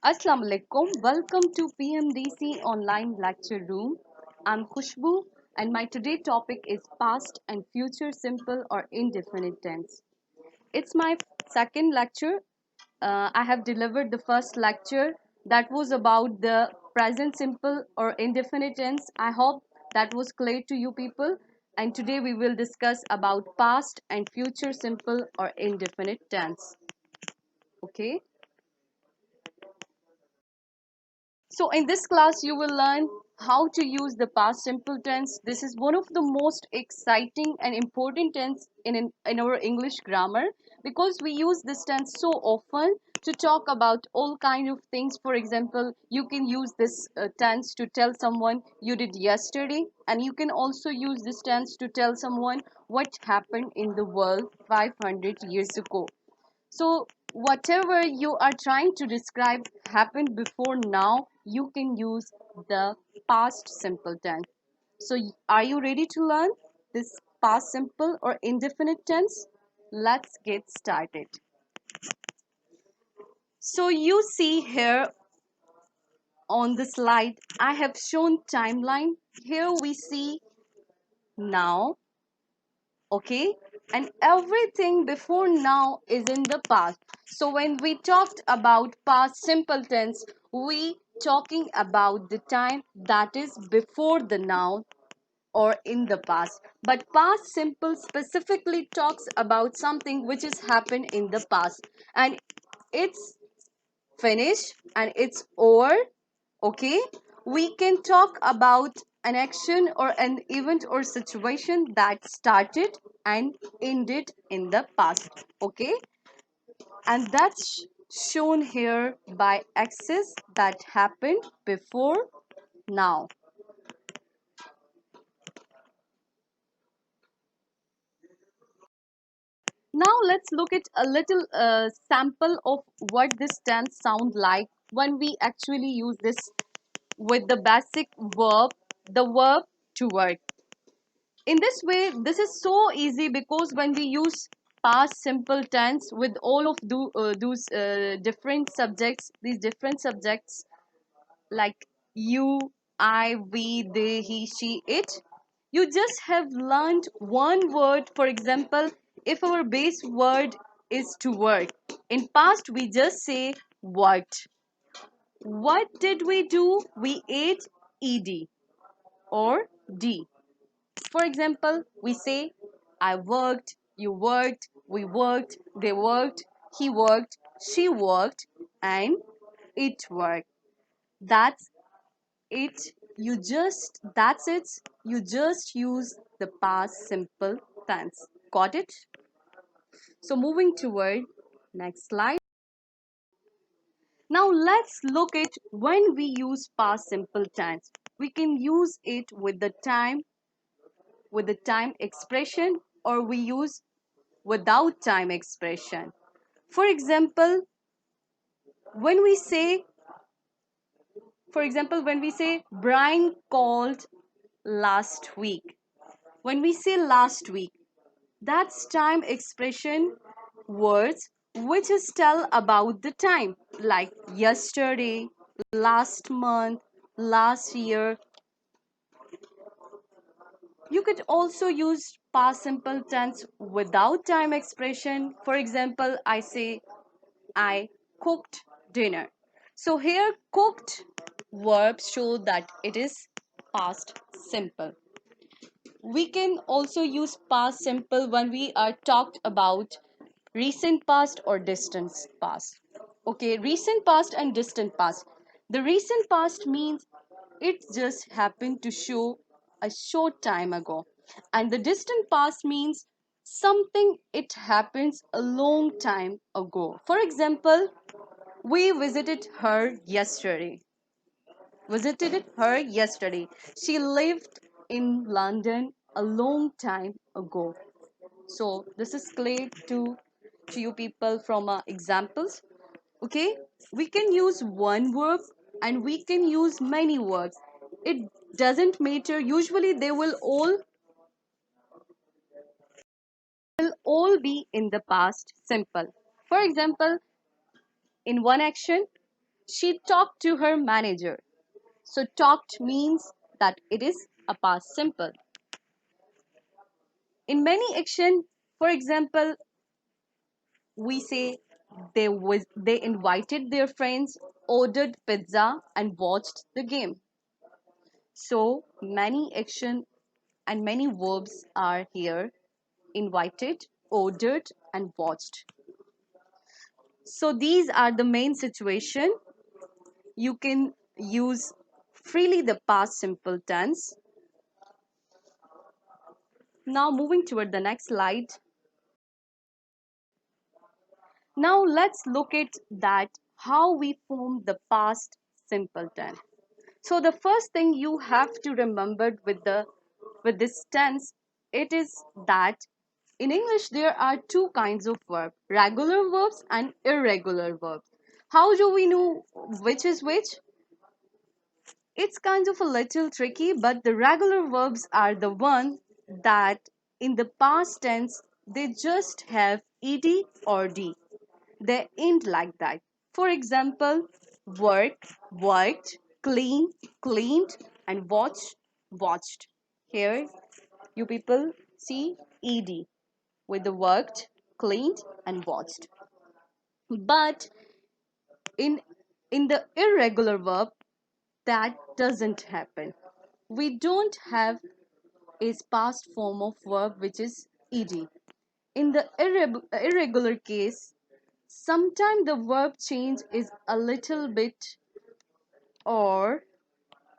Assalamu alaikum. Welcome to PMDC online lecture room. I'm Khushboo and my today topic is past and future simple or indefinite tense. It's my second lecture. I have delivered the first lecture that was about the present simple or indefinite tense. I hope that was clear to you people. And today we will discuss about past and future simple or indefinite tense. Okay. So in this class, you will learn how to use the past simple tense. This is one of the most exciting and important tense in our English grammar because we use this tense so often to talk about all kind of things. For example, you can use this tense to tell someone you did yesterday, and you can also use this tense to tell someone what happened in the world 500 years ago. So whatever you are trying to describe happened before now, you can use the past simple tense. So are you ready to learn this past simple or indefinite tense? Let's get started. So you see here on the slide, I have shown timeline. Here we see now, okay, and everything before now is in the past. So when we talked about past simple tense, we talking about the time that is before the now or in the past, but past simple specifically talks about something which has happened in the past and it's finished and it's over. Okay, we can talk about an action or an event or situation that started and ended in the past. Okay, and that's shown here by axis that happened before now. Now let's look at a little sample of what this tense sound like when we actually use this with the basic verb, the verb to work. In this way, this is so easy because when we use past simple tense with all of those different subjects, these different subjects like you, I, we, they, he, she, it, you just have learned one word. For example, if our base word is to work, in past we just say what. What did we do? We ate ed or d. For example, we say, I worked, you worked, we worked, they worked, he worked, she worked, and it worked. That's it. That's it. You just use the past simple tense. Got it? So moving toward next slide. Now let's look at when we use past simple tense. We can use it with the time expression, or we use without time expression. For example, when we say, Brian called last week. When we say last week, that's time expression words which is tell about the time, like yesterday, last month, last year. You could also use past simple tense without time expression. For example, I say I cooked dinner. So here cooked verbs show that it is past simple. We can also use past simple when we are talked about recent past or distant past. Okay, recent past and distant past. The recent past means it just happened to show a short time ago. And the distant past means something it happens a long time ago. For example, we visited her yesterday. She lived in London a long time ago. So this is clear to you people from examples. Okay, we can use one verb and we can use many verbs. It doesn't matter. Usually they will all be in the past simple. For example, in one action, She talked to her manager. So talked means that it is a past simple. In many action, for example, we say they invited their friends, ordered pizza and watched the game. So many action and many verbs are here: invited, ordered and watched. So these are the main situation. You can use freely the past simple tense. Now moving toward the next slide. Now let's look at that how we form the past simple tense. So the first thing you have to remember with this tense, it is that in English there are two kinds of verb: regular verbs and irregular verbs. How do we know which is which? It's kind of a little tricky, but the regular verbs are the one that in the past tense they just have ed or d. They end like that. For example, work, worked, clean, cleaned, and watch, watched. Here, you people see ed with the worked, cleaned, and watched. But in the irregular verb, that doesn't happen. We don't have a past form of verb which is ed. In the irregular case, sometimes the verb change is a little bit or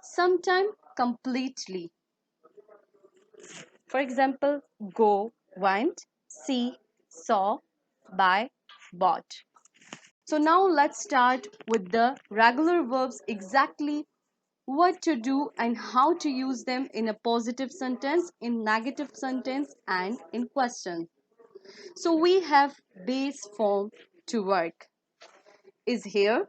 sometimes completely. For example, go, went, see, saw, buy, bought. So now let's start with the regular verbs, exactly what to do and how to use them in a positive sentence, in negative sentence, and in question. So we have base form to work is here.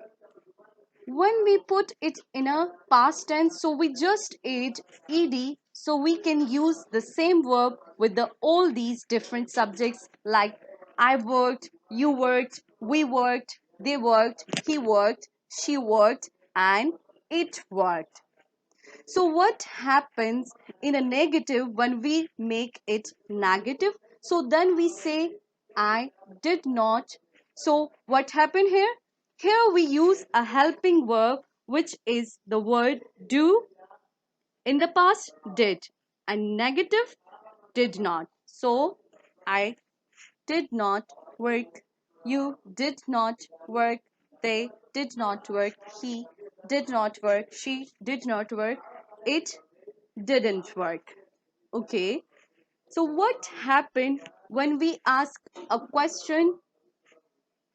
When we put it in a past tense, so we just add ed, so we can use the same verb with all these different subjects like I worked, you worked, we worked, they worked, he worked, she worked, and it worked. So what happens in a negative when we make it negative? So then we say I did not. So what happened here? Here we use a helping verb which is the word do. In the past did, and negative did not. So I did not work. You did not work. They did not work. He did not work. She did not work. It didn't work. Okay. So what happened when we ask a question?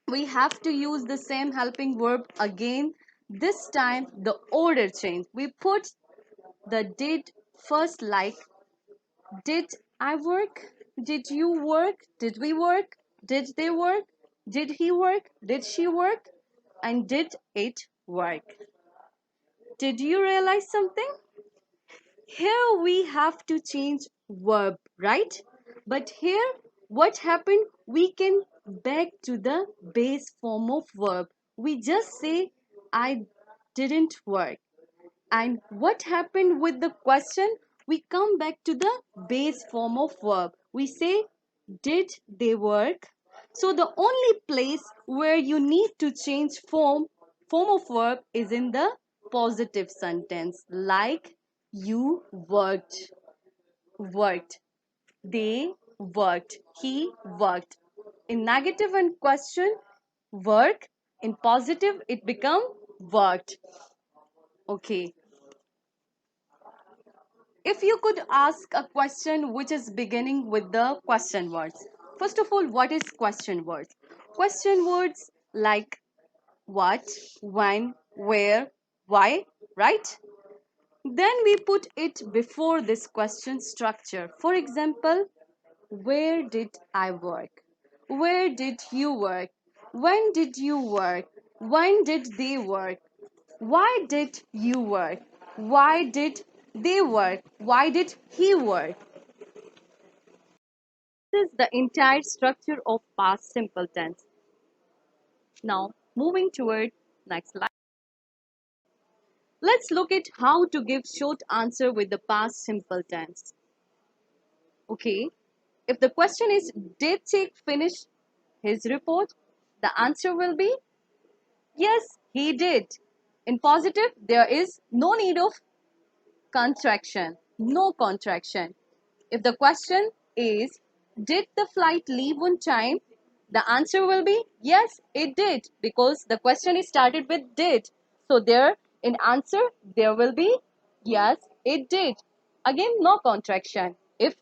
We have to use the same helping verb again. This time the order change. We put the did first, like did I work? Did you work? Did we work? Did they work? Did he work? Did she work? And did it work? Did you realize something? Here we have to change verb, right? But here what happened? We can back to the base form of verb. We just say I didn't work. And what happened with the question? We come back to the base form of verb. We say, did they work? So the only place where you need to change form of verb is in the positive sentence. Like you worked, worked. They worked. He worked. In negative and question, work. In positive, it become worked. Okay. If you could ask a question which is beginning with the question words. First of all, what is question words? Question words like what, when, where, why, right? Then we put it before this question structure. For example, where did I work? Where did you work? When did you work? When did they work? Why did you work? Why did they work? Why did he work? This is the entire structure of past simple tense. Now, moving toward next slide. Let's look at how to give short answer with the past simple tense. Okay, if the question is, did Sheikh finish his report? The answer will be, yes, he did. In positive, there is no need of contraction, no contraction. If the question is, did the flight leave on time? The answer will be, yes, it did, because the question is started with did. So there in answer, there will be, yes, it did. Again, no contraction. If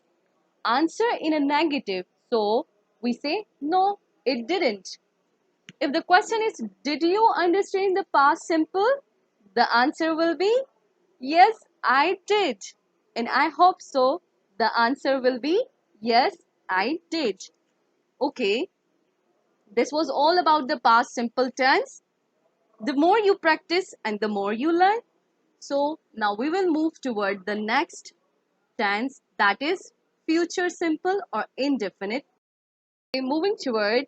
answer in a negative, so we say, no, it didn't. If the question is, did you understand the past simple? The answer will be, yes, I did. And I hope so. The answer will be, yes, I did. Okay, this was all about the past simple tense. The more you practice and the more you learn. So now we will move toward the next tense, that is future simple or indefinite. We're moving toward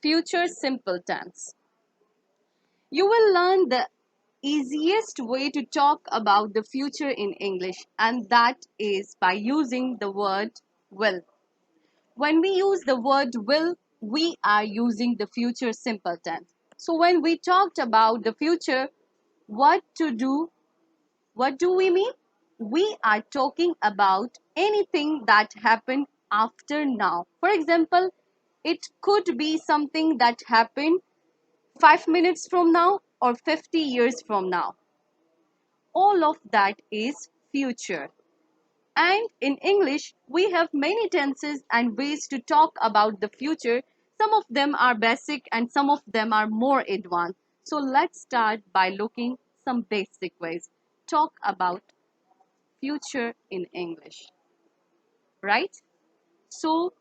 future simple tense. You will learn the easiest way to talk about the future in English, and that is by using the word will. When we use the word will, we are using the future simple tense. So when we talked about the future, what to do, what do we mean? We are talking about anything that happened after now. For example, it could be something that happened 5 minutes from now or 50 years from now. All of that is future. And in English, we have many tenses and ways to talk about the future. Some of them are basic and some of them are more advanced. So let's start by looking some basic ways. Talk about future in English, right? So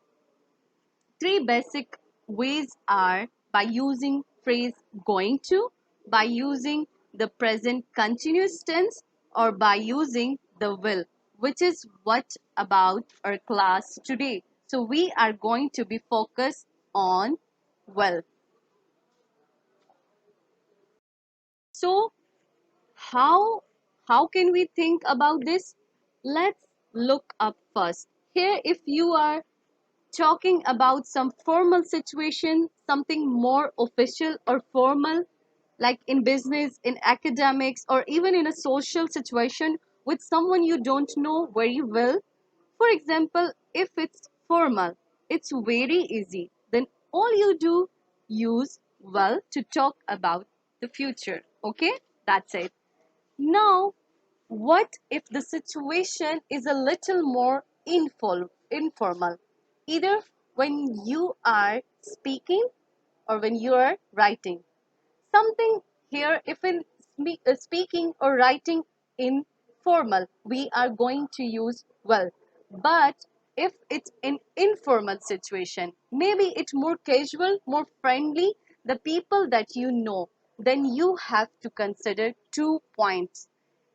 three basic ways are by using phrase going to, by using the present continuous tense, or by using the will, which is what about our class today. So we are going to be focused on will. So how can we think about this? Let's look up first. Here, if you are talking about some formal situation, something more official or formal, like in business, in academics, or even in a social situation with someone you don't know very well. For example, if it's formal, it's very easy. Then all you do, use well to talk about the future. Okay, that's it. Now, what if the situation is a little more informal? Either when you are speaking or when you are writing. Something here, if in speaking or writing in formal, we are going to use well. But if it's in informal situation, maybe it's more casual, more friendly, the people that you know, then you have to consider 2 points.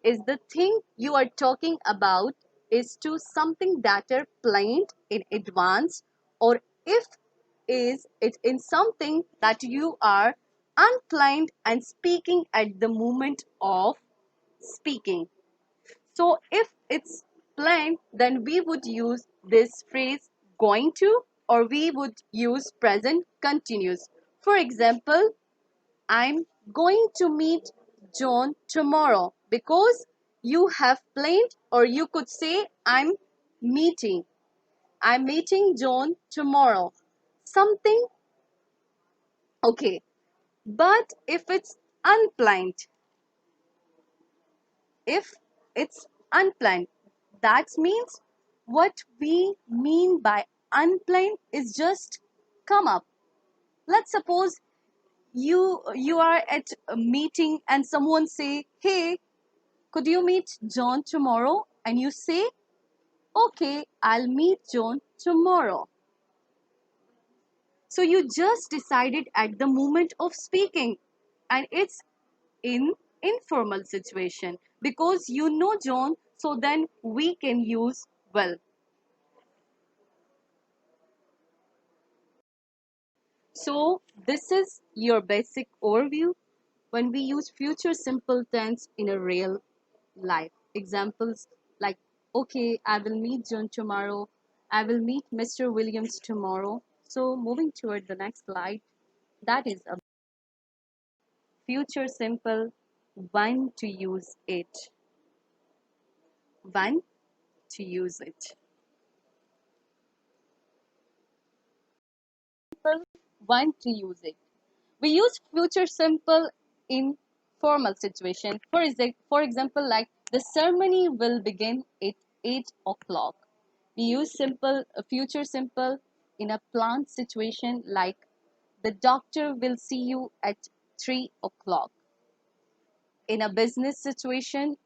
Is the thing you are talking about is to something that are planned in advance, or if is it in something that you are unplanned and speaking at the moment of speaking. So if it's planned, then we would use this phrase going to, or we would use present continuous. For example, I'm going to meet John tomorrow, because you have planned, or you could say meeting. I'm meeting John tomorrow. Something, okay. But if it's unplanned, if it's unplanned, that means what we mean by unplanned is just come up. Let's suppose you are at a meeting and someone say, hey, could you meet John tomorrow? And you say, okay, I'll meet John tomorrow. So you just decided at the moment of speaking, and it's in informal situation because you know John, so then we can use well. So this is your basic overview. when we use future simple tense in a real life. Examples like, okay, I will meet John tomorrow. I will meet Mr. Williams tomorrow. So, moving toward the next slide, that is a future simple when to use it. When to use it. Simple when to use it. We use future simple in formal situation. For example, like the ceremony will begin at 8 o'clock. We use future simple in a planned situation like the doctor will see you at 3 o'clock. In a business situation,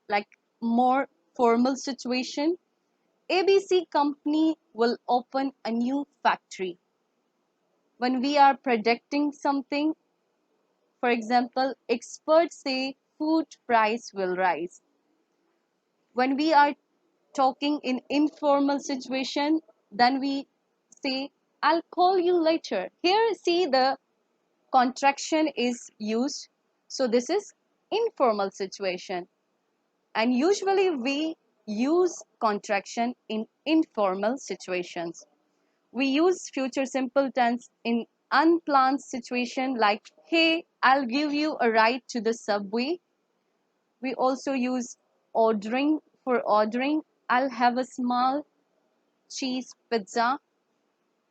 like more formal situation, ABC company will open a new factory. When we are predicting something, for example, experts say food price will rise. When we are talking in informal situation, then we say, I'll call you later. Here, see the contraction is used. So this is informal situation. And usually we use contraction in informal situations. We use future simple tense in unplanned situation like, hey, I'll give you a ride to the subway. We also use ordering for ordering. I'll have a small cheese pizza.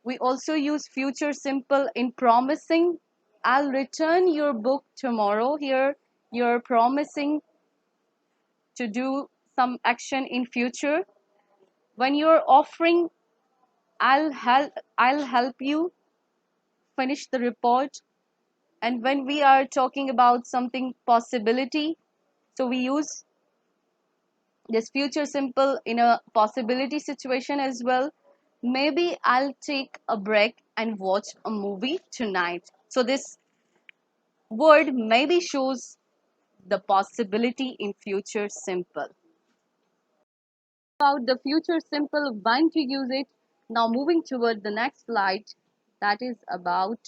We also use future simple in promising. I'll return your book tomorrow. Here, you're promising to do some action in future. When you're offering, I'll help you finish the report. And when we are talking about something possibility, so we use this future simple in a possibility situation as well. Maybe I'll take a break and watch a movie tonight. So this word maybe shows the possibility in future simple. About the future simple, when to use it. Now moving toward the next slide, that is about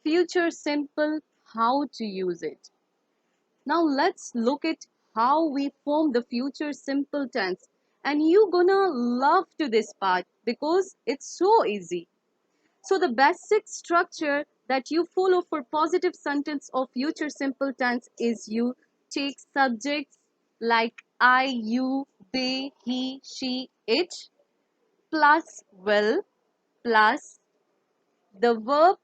future simple, how to use it. Now let's look at how we form the future simple tense. And you gonna love to this part because it's so easy. So the basic structure that you follow for positive sentence of future simple tense is you take subjects like I, you, they, he, she, it, plus will, plus the verb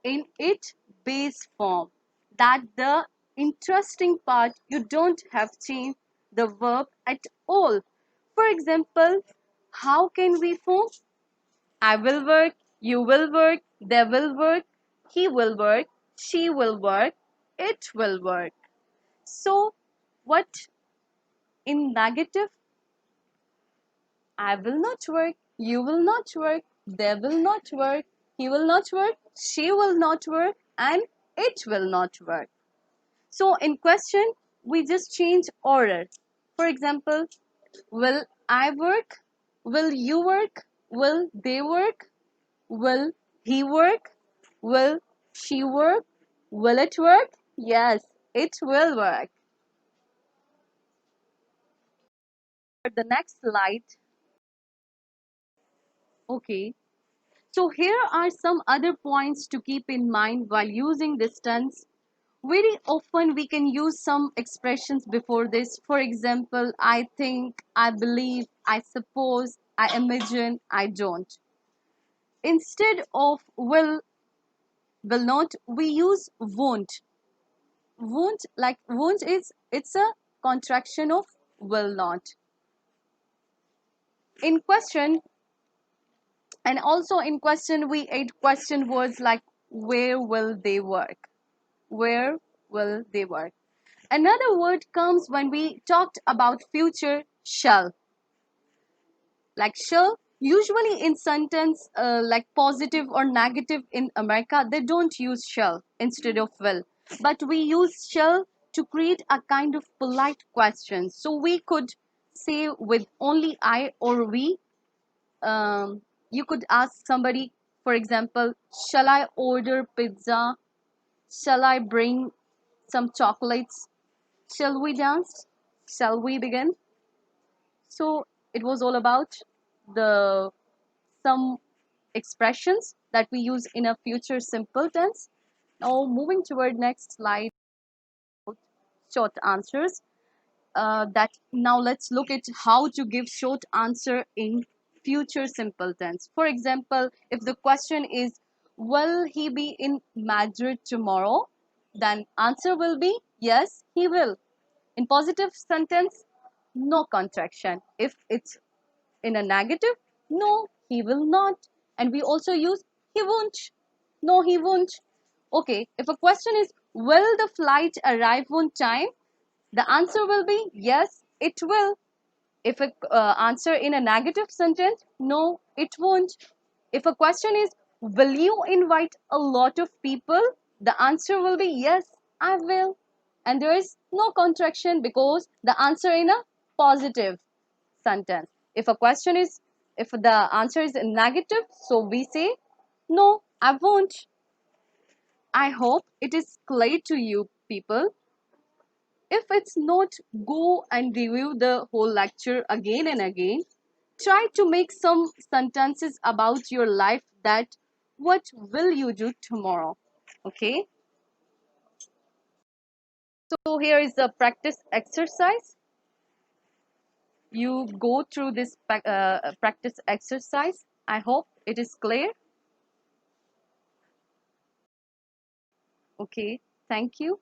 in it base form. That the interesting part, you don't have changed the verb at all. For example, how can we form? I will work, you will work, they will work, he will work, she will work, it will work. So, what in negative? I will not work, you will not work, they will not work, he will not work, she will not work, and it will not work. So, in question, we just change order. For example, will I work? Will you work? Will they work? Will he work? Will she work? Will it work? Yes, it will work. For the next slide, okay. So here are some other points to keep in mind while using this tense. Very often we can use some expressions before this. For example, I think, I believe, I suppose, I imagine, I don't. Instead of will not, we use won't. Won't is it's a contraction of will not. In question, and also in question we add question words like where will they work? Where will they work? Another word comes when we talked about future, shall. Like shall, usually in sentence like positive or negative in America, they don't use shall instead of will. But we use shall to create a kind of polite question. So we could say with only I or we, you could ask somebody, For example, shall I order pizza? Shall I bring some chocolates? Shall we dance? Shall we begin? So it was all about the some expressions that we use in a future simple tense. Now moving toward next slide, short answers. That now let's look at how to give short answer in future simple tense. For example, if the question is, will he be in Madrid tomorrow? Then answer will be yes, he will. In positive sentence, no contraction. If it's in a negative, no, he will not. And we also use he won't. No, he won't. Okay, if a question is, will the flight arrive on time? The answer will be yes, it will. If a answer in a negative sentence, no, it won't. If a question is, will you invite a lot of people? The answer will be yes, I will. And there is no contraction because the answer in a positive sentence. If a question is, if the answer is negative, so we say, no, I won't. I hope it is clear to you people. If it's not, go and review the whole lecture again and again. Try to make some sentences about your life that what will you do tomorrow? Okay? So here is the practice exercise. You go through this practice exercise. I hope it is clear. Okay, thank you.